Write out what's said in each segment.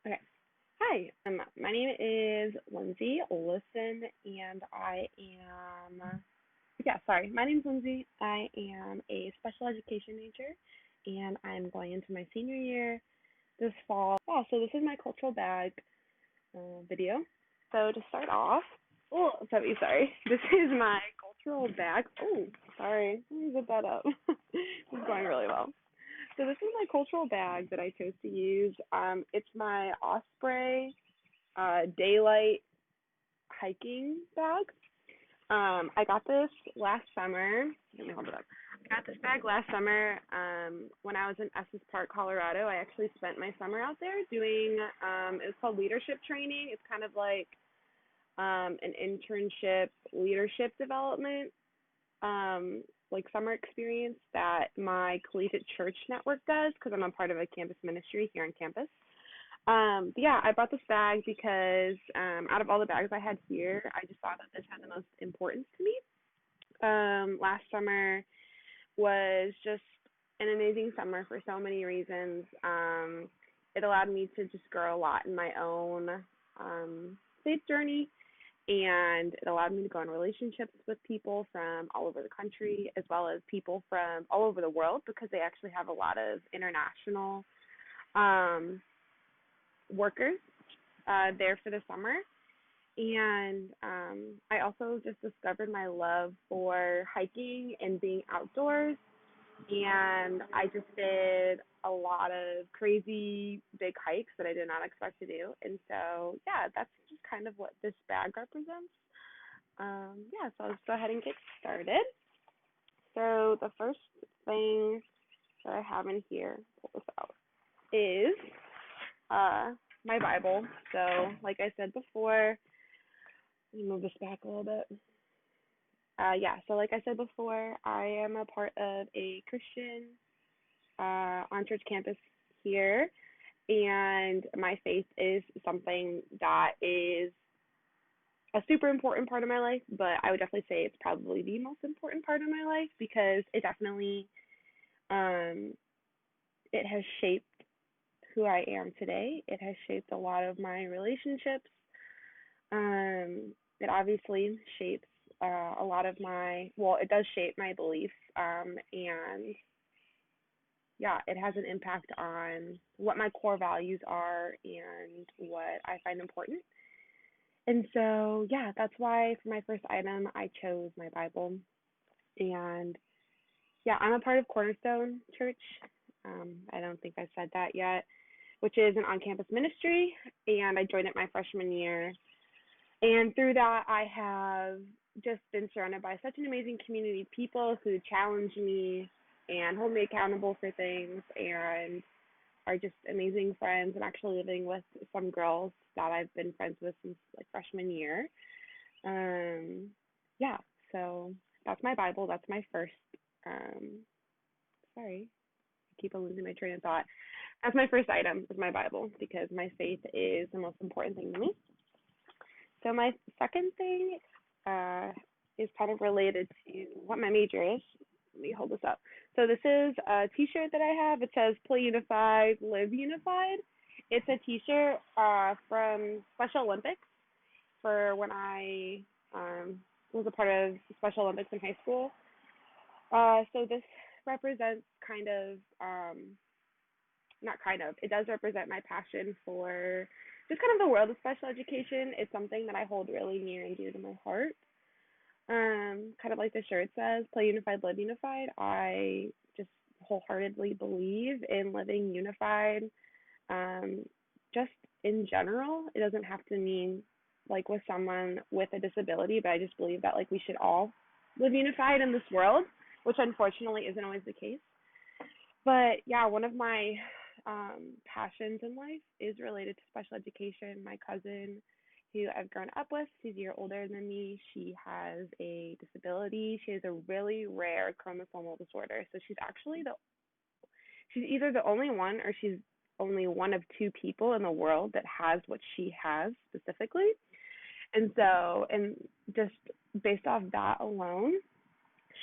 Okay. Hi. My name is Lindsay Olison, and sorry. My name's Lindsay. I am a special education major, and I'm going into my senior year this fall. Yeah, so this is my cultural bag video. So to start off, sorry. This is my cultural bag. Oh, sorry. Let me zip that up. This is going really well. So this is my cultural bag that I chose to use. It's my Osprey daylight hiking bag. I got this last summer. Let me hold it up. I got this bag last summer when I was in Estes Park, Colorado. I actually spent my summer out there doing, it's called leadership training. It's kind of like an internship leadership development, like summer experience that my collegiate church network does because I'm a part of a campus ministry here on campus. But yeah, I bought this bag because out of all the bags I had here, I just thought that this had the most importance to me. Last summer was just an amazing summer for so many reasons. It allowed me to just grow a lot in my own faith journey, and it allowed me to go in relationships with people from all over the country as well as people from all over the world because they actually have a lot of international um, workers there for the summer. And I also just discovered my love for hiking and being outdoors. And I just did a lot of crazy big hikes that I did not expect to do. And so, yeah, that's just kind of what this bag represents. Yeah, so let's go ahead and get started. So the first thing that I have in here, pull this out, is uh, my Bible. So, like I said before, let me move this back a little bit. Yeah, so like I said before, I am a part of a Christian on church campus here, and my faith is something that is a super important part of my life, but I would definitely say it's probably the most important part of my life because it definitely um, it has shaped who I am today. It has shaped a lot of my relationships. It obviously shapes a lot of it does shape my beliefs. And yeah, it has an impact on what my core values are and what I find important. And so, yeah, that's why for my first item, I chose my Bible. And yeah, I'm a part of Cornerstone Church. I don't think I said that yet, which is an on campus ministry. And I joined it my freshman year. And through that, I have just been surrounded by such an amazing community of people who challenge me and hold me accountable for things and are just amazing friends. I'm actually living with some girls that I've been friends with since like freshman year. Um, yeah, so that's my Bible. That's my first. Um, sorry, I keep on losing my train of thought. That's my first item is my Bible because my faith is the most important thing to me. So my second thing uh, is kind of related to what my major is. Let me hold this up. So this is a T-shirt that I have. It says "Play Unified, Live Unified." It's a T-shirt from Special Olympics for when I was a part of Special Olympics in high school. So this represents kind of not kind of, it does represent my passion for just kind of the world of special education. It's something that I hold really near and dear to my heart. Kind of like the shirt says, play unified, live unified. I just wholeheartedly believe in living unified, um, just in general. It doesn't have to mean like with someone with a disability, but I just believe that like we should all live unified in this world, which unfortunately isn't always the case. But yeah, one of my passions in life is related to special education. My cousin, who I've grown up with, she's a year older than me. She has a disability. She has a really rare chromosomal disorder. So she's either the only one or she's only one of two people in the world that has what she has specifically. And so, and just based off that alone,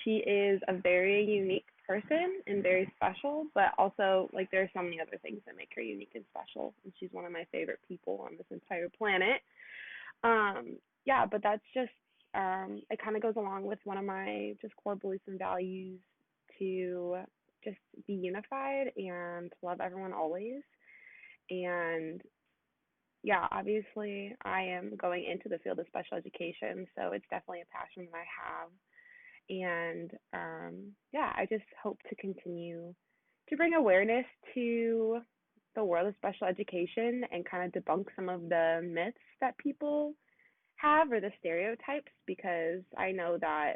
she is a very unique person and very special, but also like there are so many other things that make her unique and special, and she's one of my favorite people on this entire planet. Yeah, but that's just it kind of goes along with one of my just core beliefs and values to just be unified and to love everyone always. And yeah, obviously I am going into the field of special education, so it's definitely a passion that I have. And yeah, I just hope to continue to bring awareness to the world of special education and kind of debunk some of the myths that people have or the stereotypes, because I know that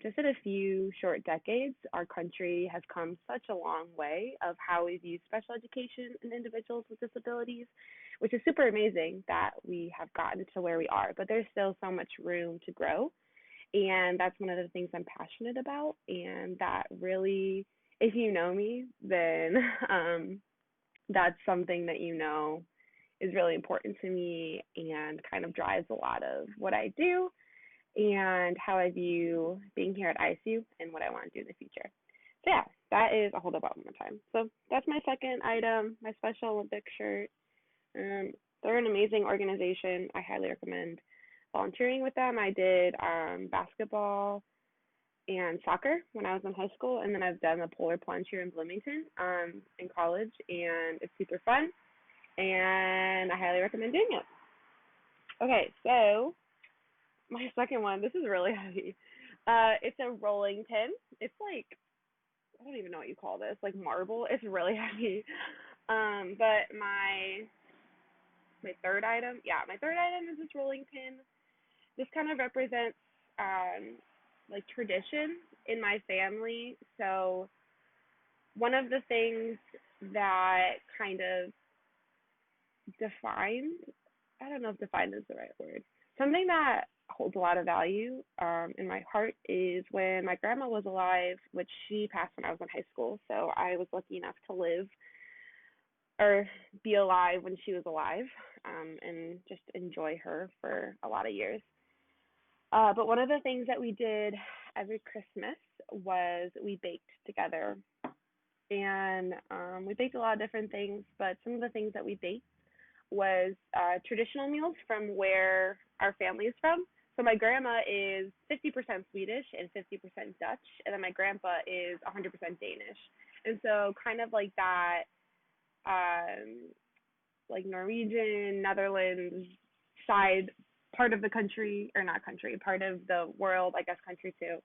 just in a few short decades, our country has come such a long way of how we view special education and individuals with disabilities, which is super amazing that we have gotten to where we are. But there's still so much room to grow, and that's one of the things I'm passionate about. And that really, if you know me, then that's something that is really important to me and kind of drives a lot of what I do and how I view being here at ISU and what I want to do in the future. So yeah, that is, I'll hold up one more time. So that's my second item, my Special Olympics shirt. They're an amazing organization. I highly recommend volunteering with them. I did basketball and soccer when I was in high school, and then I've done the polar plunge here in Bloomington in college, and it's super fun, and I highly recommend doing it. Okay, so my second one, this is really heavy. It's a rolling pin. It's like, I don't even know what you call this, like marble. It's really heavy. But my third item, yeah, my third item is this rolling pin. This kind of represents like tradition in my family. So one of the things that kind of defined, I don't know if defined is the right word, something that holds a lot of value in my heart is when my grandma was alive, which she passed when I was in high school. So I was lucky enough to live or be alive when she was alive, and just enjoy her for a lot of years. But one of the things that we did every Christmas was we baked together. And we baked a lot of different things, but some of the things that we baked was traditional meals from where our family is from. So my grandma is 50% Swedish and 50% Dutch, and then my grandpa is 100% Danish. And so kind of like that, like Norwegian, Netherlands side part of the country, or not country, part of the world, I guess country too,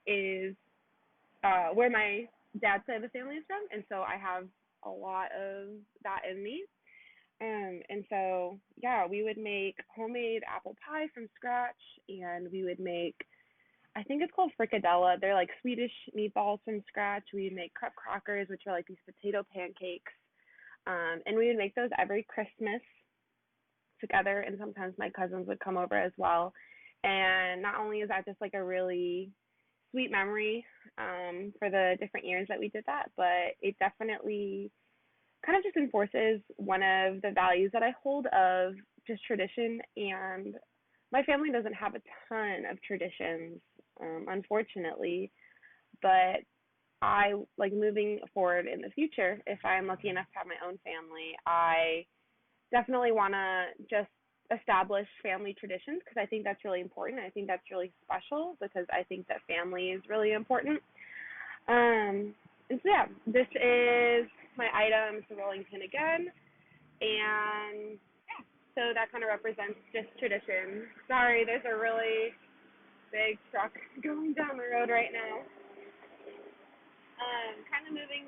is where my dad's side of the family is from. And so I have a lot of that in me. And so, yeah, we would make homemade apple pie from scratch, and we would make, I think it's called frikadella. They're like Swedish meatballs from scratch. We would make crepe crackers, which are like these potato pancakes. And we would make those every Christmas together, and sometimes my cousins would come over as well. And not only is that just like a really sweet memory for the different years that we did that, but it definitely kind of just enforces one of the values that I hold of just tradition. And my family doesn't have a ton of traditions, unfortunately, but I like moving forward in the future, if I'm lucky enough to have my own family, I definitely want to just establish family traditions because I think that's really important. I think that's really special because I think that family is really important. And so yeah, this is my item. It's a rolling pin again, and yeah, so that kind of represents just tradition. Sorry, there's a really big truck going down the road right now. Kind of moving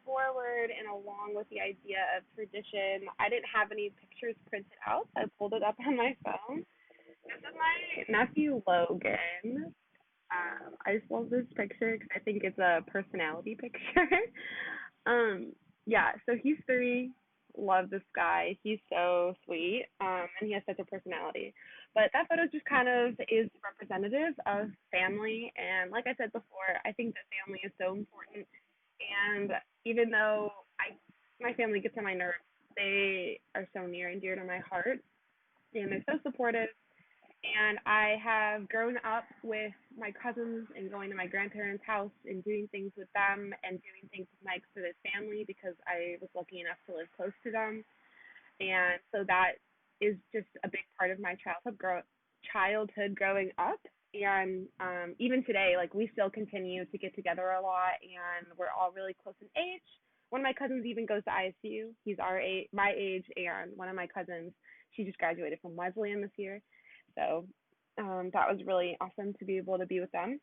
forward and along with the idea of tradition. I didn't have any pictures printed out. I pulled it up on my phone. This is my nephew Logan. I just love this picture because I think it's a personality picture. Yeah, so he's 3. Love this guy. He's so sweet, and he has such a personality. But that photo just kind of is representative of family. And like I said before, I think that family is so important. And even though my family gets on my nerves, they are so near and dear to my heart, and they're so supportive. And I have grown up with my cousins and going to my grandparents' house and doing things with them and doing things with my extended family because I was lucky enough to live close to them. And so that is just a big part of my childhood growing up. And even today, like we still continue to get together a lot, and we're all really close in age. One of my cousins even goes to ISU. He's our age, my age, and one of my cousins, she just graduated from Wesleyan this year. So that was really awesome to be able to be with them.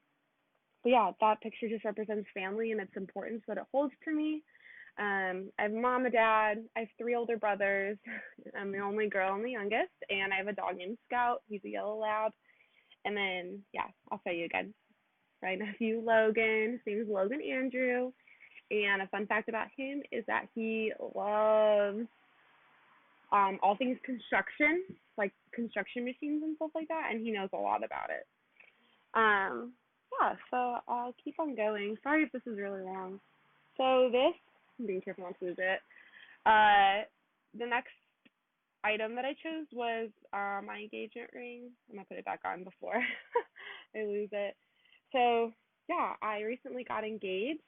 But yeah, that picture just represents family and its importance that it holds to me. I have mom and dad. I have three older brothers. I'm the only girl and the youngest, and I have a dog named Scout. He's a yellow lab. And then, yeah, I'll show you again. My nephew Logan. His name is Logan Andrew. And a fun fact about him is that he loves all things construction, like construction machines and stuff like that, and he knows a lot about it. Um, yeah, so I'll keep on going. Sorry if this is really long. So this, I'm being careful not to lose it. The next item that I chose was my engagement ring. I'm gonna put it back on before I lose it. So yeah, I recently got engaged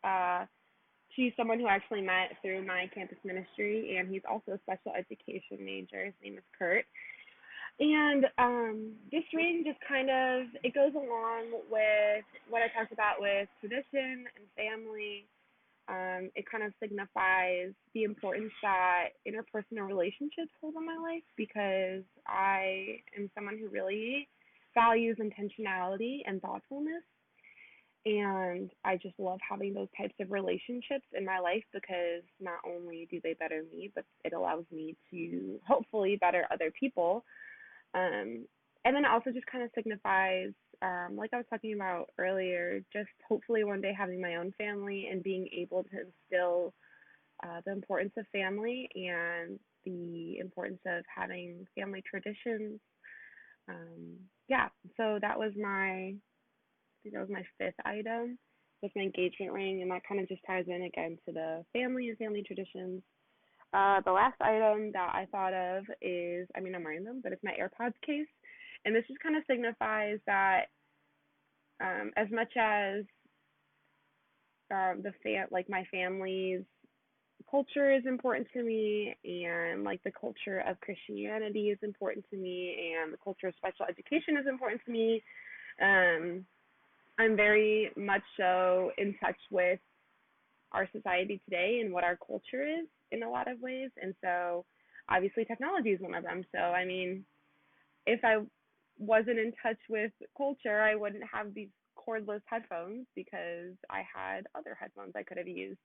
uh, to someone who I actually met through my campus ministry, and he's also a special education major. His name is Kurt. And this ring just kind of it goes along with what I talked about with tradition and family. It kind of signifies the importance that interpersonal relationships hold in my life because I am someone who really values intentionality and thoughtfulness. And I just love having those types of relationships in my life because not only do they better me, but it allows me to hopefully better other people. And then it also just kind of signifies, like I was talking about earlier, just hopefully one day having my own family and being able to instill the importance of family and the importance of having family traditions. Yeah, so I think that was my fifth item, was my engagement ring, and that kind of just ties in again to the family and family traditions. The last item that I thought of is, I mean, I'm wearing them, but it's my AirPods case. And this just kind of signifies that as much as like my family's culture is important to me, and like the culture of Christianity is important to me, and the culture of special education is important to me, um, I'm very much so in touch with our society today and what our culture is in a lot of ways. And so obviously technology is one of them. So I mean, if I wasn't in touch with culture, I wouldn't have these cordless headphones because I had other headphones I could have used.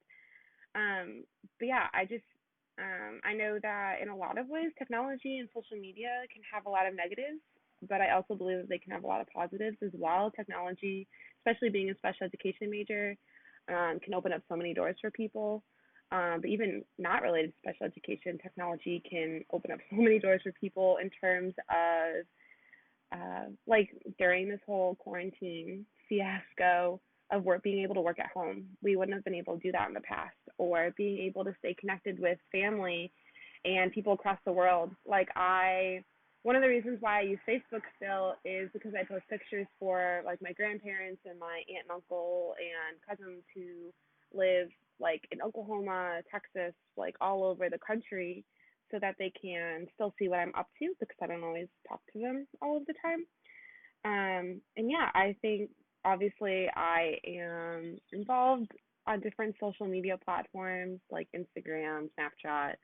But yeah, I know that in a lot of ways, technology and social media can have a lot of negatives, but I also believe that they can have a lot of positives as well. Technology, especially being a special education major, can open up so many doors for people. But even not related to special education, technology can open up so many doors for people in terms of like during this whole quarantine fiasco of work being able to work at home. We wouldn't have been able to do that in the past, or being able to stay connected with family and people across the world. One of the reasons why I use Facebook still is because I post pictures for like my grandparents and my aunt and uncle and cousins who live like in Oklahoma, Texas, like all over the country, so that they can still see what I'm up to because I don't always talk to them all of the time. And yeah, I think obviously I am involved on different social media platforms like Instagram, Snapchat,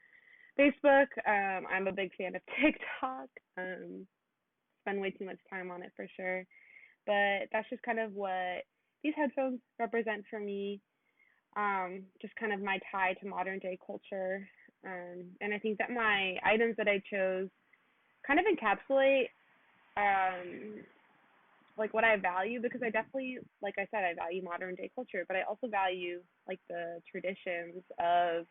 Facebook. I'm a big fan of TikTok. Spend way too much time on it for sure. But that's just kind of what these headphones represent for me. Just kind of my tie to modern day culture. And I think that my items that I chose kind of encapsulate um, like what I value because I definitely, like I said, I value modern day culture, but I also value like the traditions of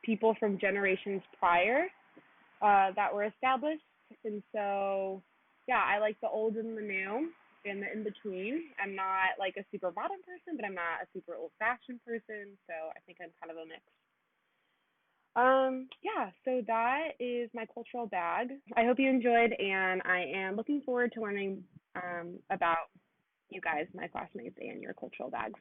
people from generations prior that were established. And so, yeah, I like the old and the new and the in between. I'm not like a super modern person, but I'm not a super old fashioned person. So I think I'm kind of a mix. Yeah, so that is my cultural bag. I hope you enjoyed, and I am looking forward to learning about you guys, my classmates, and your cultural bags.